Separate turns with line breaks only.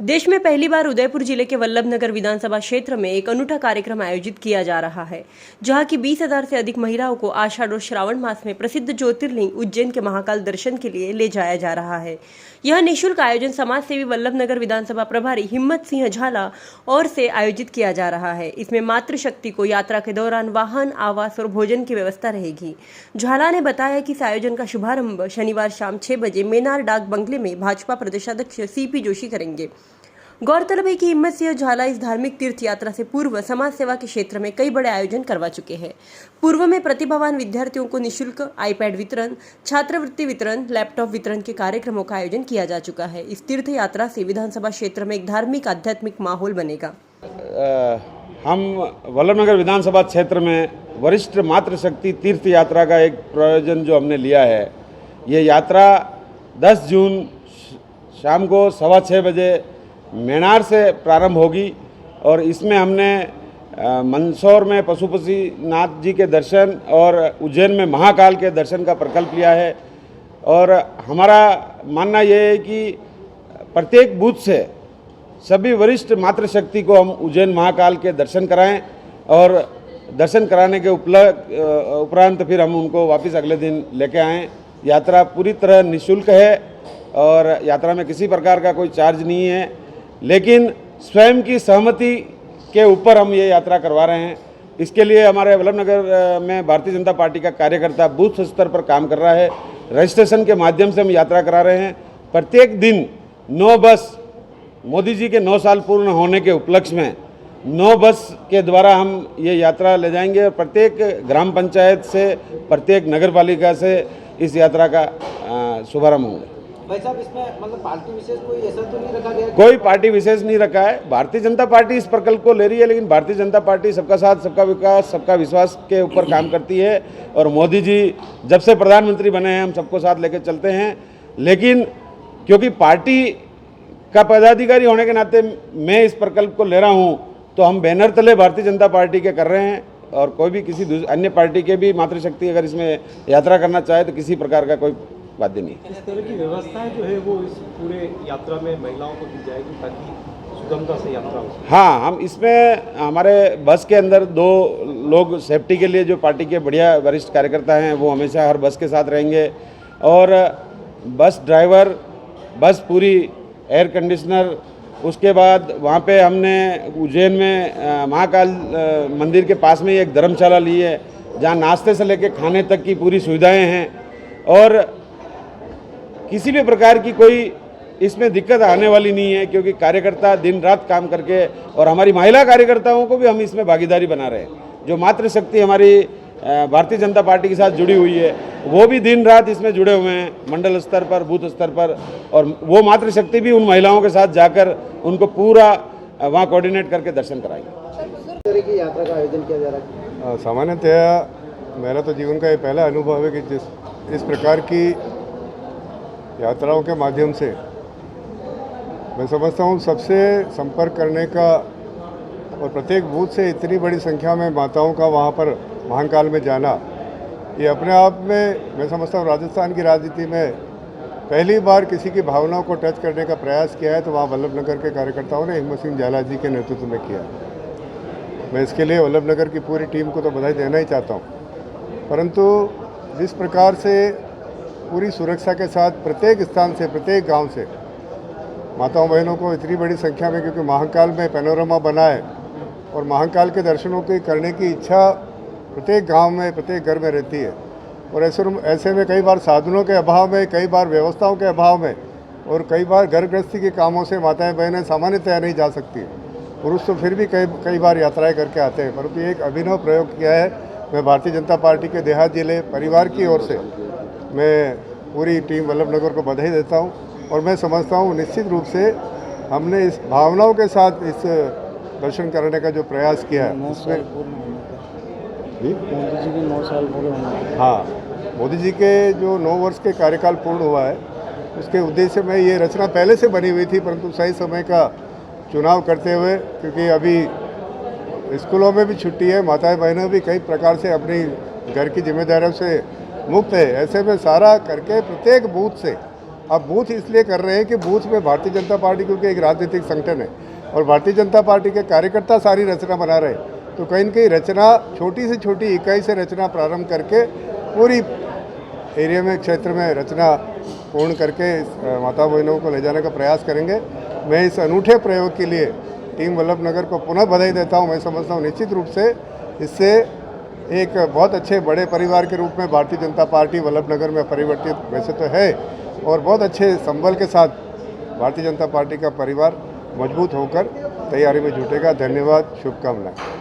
देश में पहली बार उदयपुर जिले के वल्लभनगर विधानसभा क्षेत्र में एक अनूठा कार्यक्रम आयोजित किया जा रहा है, जहां की 20,000 से अधिक महिलाओं को आषाढ़ और श्रावण मास में प्रसिद्ध ज्योतिर्लिंग उज्जैन के महाकाल दर्शन के लिए ले जाया जा रहा है। यह निःशुल्क आयोजन समाज सेवी वल्लभनगर विधानसभा प्रभारी हिम्मत सिंह झाला और से आयोजित किया जा रहा है। इसमें मातृशक्ति को यात्रा के दौरान वाहन, आवास और भोजन की व्यवस्था रहेगी। झाला ने बताया कि इस आयोजन का शुभारंभ शनिवार शाम 6 बजे मेनार डाक बंगले में भाजपा प्रदेशाध्यक्ष CP जोशी करेंगे। गौरतलब है कि हिम्मत सिंह झाला इस धार्मिक तीर्थ यात्रा से पूर्व समाज सेवा के क्षेत्र में कई बड़े आयोजन करवा चुके हैं। पूर्व में प्रतिभावान विद्यार्थियों को निःशुल्क iPad वितरण, छात्रवृत्ति वितरण, लैपटॉप वितरण के कार्यक्रमों का आयोजन किया जा चुका है। इस तीर्थ यात्रा से विधानसभा क्षेत्र में एक धार्मिक आध्यात्मिक माहौल बनेगा।
हम वल्लभनगर विधानसभा क्षेत्र में वरिष्ठ मातृशक्ति तीर्थ यात्रा का एक प्रयोजन जो हमने लिया है, ये यात्रा 10 जून शाम को 6:15 बजे मेनार से प्रारंभ होगी और इसमें हमने मंदसौर में पशुपतिनाथ जी के दर्शन और उज्जैन में महाकाल के दर्शन का प्रकल्प लिया है। और हमारा मानना ये है कि प्रत्येक बूथ से सभी वरिष्ठ मातृशक्ति को हम उज्जैन महाकाल के दर्शन कराएं और दर्शन कराने के उपरांत फिर हम उनको वापस अगले दिन लेके आएँ। यात्रा पूरी तरह निःशुल्क है और यात्रा में किसी प्रकार का कोई चार्ज नहीं है, लेकिन स्वयं की सहमति के ऊपर हम ये यात्रा करवा रहे हैं। इसके लिए हमारे वल्लभनगर में भारतीय जनता पार्टी का कार्यकर्ता बूथ स्तर पर काम कर रहा है। रजिस्ट्रेशन के माध्यम से हम यात्रा करा रहे हैं। प्रत्येक दिन 9 बस, मोदी जी के 9 साल पूर्ण होने के उपलक्ष्य में 9 बस के द्वारा हम ये यात्रा ले जाएंगे और प्रत्येक ग्राम पंचायत से, प्रत्येक नगर पालिका से इस यात्रा का शुभारंभ होगा।
भाई साहब, इसमें मतलब पार्टी विशेष कोई ऐसा तो नहीं रखा गया?
कोई पार्टी विशेष नहीं रखा है। भारतीय जनता पार्टी इस प्रकल्प को ले रही है, लेकिन भारतीय जनता पार्टी सबका साथ, सबका विकास, सबका विश्वास के ऊपर काम करती है और मोदी जी जब से प्रधानमंत्री बने हैं हम सबको साथ लेकर चलते हैं। लेकिन क्योंकि पार्टी का पदाधिकारी होने के नाते मैं इस प्रकल्प को ले रहा हूँ, तो हम बैनर तले भारतीय जनता पार्टी के कर रहे हैं और कोई भी किसी अन्य पार्टी के भी मातृशक्ति अगर इसमें यात्रा करना चाहे तो किसी प्रकार का कोई बाध्य नहीं।
इस तरह की व्यवस्थाएं जो है वो इस पूरे यात्रा में महिलाओं को दी जाएगी ताकि सुगमता से यात्रा हो।
हाँ, हम इसमें हमारे बस के अंदर 2 लोग सेफ्टी के लिए, जो पार्टी के बढ़िया वरिष्ठ कार्यकर्ता हैं, वो हमेशा हर बस के साथ रहेंगे और बस ड्राइवर, बस पूरी एयर कंडीशनर। उसके बाद वहाँ पे हमने उज्जैन में महाकाल मंदिर के पास में एक धर्मशाला ली है, जहाँ नाश्ते से लेकर खाने तक की पूरी सुविधाएँ हैं और किसी भी प्रकार की कोई इसमें दिक्कत आने वाली नहीं है, क्योंकि कार्यकर्ता दिन रात काम करके, और हमारी महिला कार्यकर्ताओं को भी हम इसमें भागीदारी बना रहे हैं। जो मातृशक्ति हमारी भारतीय जनता पार्टी के साथ जुड़ी हुई है, वो भी दिन रात इसमें जुड़े हुए हैं, मंडल स्तर पर, बूथ स्तर पर, और वो मातृशक्ति भी उन महिलाओं के साथ जाकर उनको पूरा वहाँ कोऑर्डिनेट करके दर्शन कराएंगे।
इस तरह की यात्रा का आयोजन किया जा रहा है।
सामान्यतः मेरा तो जीवन का ये पहला अनुभव है कि इस प्रकार की यात्राओं के माध्यम से मैं समझता हूँ सबसे संपर्क करने का, और प्रत्येक बूथ से इतनी बड़ी संख्या में माताओं का वहाँ पर महाकाल में जाना, ये अपने आप में मैं समझता हूँ राजस्थान की राजनीति में पहली बार किसी की भावनाओं को टच करने का प्रयास किया है, तो वहाँ वल्लभनगर के कार्यकर्ताओं ने हिम्मत सिंह झाला जी के नेतृत्व में किया। मैं इसके लिए वल्लभनगर की पूरी टीम को तो बधाई देना ही चाहता हूँ, परंतु जिस प्रकार से पूरी सुरक्षा के साथ प्रत्येक स्थान से, प्रत्येक गांव से माताओं बहनों को इतनी बड़ी संख्या में, क्योंकि महाकाल में पैनोरमा बना है और महाकाल के दर्शनों की करने की इच्छा प्रत्येक गांव में, प्रत्येक घर में रहती है। और ऐसे में कई बार साधनों के अभाव में, कई बार व्यवस्थाओं के अभाव में और कई बार घर गृहस्थी के कामों से माताएं बहनें सामान्यतः नहीं जा सकती। पुरुष तो फिर भी कई बार यात्राएँ करके आते हैं, परंतु एक अभिनव प्रयोग किया है। मैं भारतीय जनता पार्टी के देहात जिले परिवार की ओर से मैं पूरी टीम वल्लभनगर को बधाई देता हूं और मैं समझता हूं निश्चित रूप से हमने इस भावनाओं के साथ इस दर्शन करने का जो प्रयास किया है उसमें
मोदी जी के 9 साल पूरे होने।
हाँ, मोदी जी के जो 9 वर्ष के कार्यकाल पूर्ण हुआ है, उसके उद्देश्य में ये रचना पहले से बनी हुई थी, परंतु सही समय का चुनाव करते हुए, क्योंकि अभी स्कूलों में भी छुट्टी है, माताएं बहनें भी कई प्रकार से अपनी घर की जिम्मेदारियों से मुक्त है, ऐसे में सारा करके प्रत्येक बूथ से अब बूथ इसलिए कर रहे हैं कि बूथ में भारतीय जनता पार्टी क्योंकि एक राजनीतिक संगठन है और भारतीय जनता पार्टी के कार्यकर्ता सारी रचना बना रहे हैं, तो कहीं न कहीं रचना छोटी से छोटी इकाई से रचना प्रारंभ करके पूरी एरिया में क्षेत्र में रचना पूर्ण करके माता बहनों को ले जाने का प्रयास करेंगे। मैं इस अनूठे प्रयोग के लिए टीम वल्लभ नगर को पुनः बधाई देता हूं। मैं समझता हूं निश्चित रूप से इससे एक बहुत अच्छे बड़े परिवार के रूप में भारतीय जनता पार्टी वल्लभ नगर में परिवर्तित वैसे तो है और बहुत अच्छे संबल के साथ भारतीय जनता पार्टी का परिवार मजबूत होकर तैयारी में जुटेगा। धन्यवाद, शुभकामनाएं।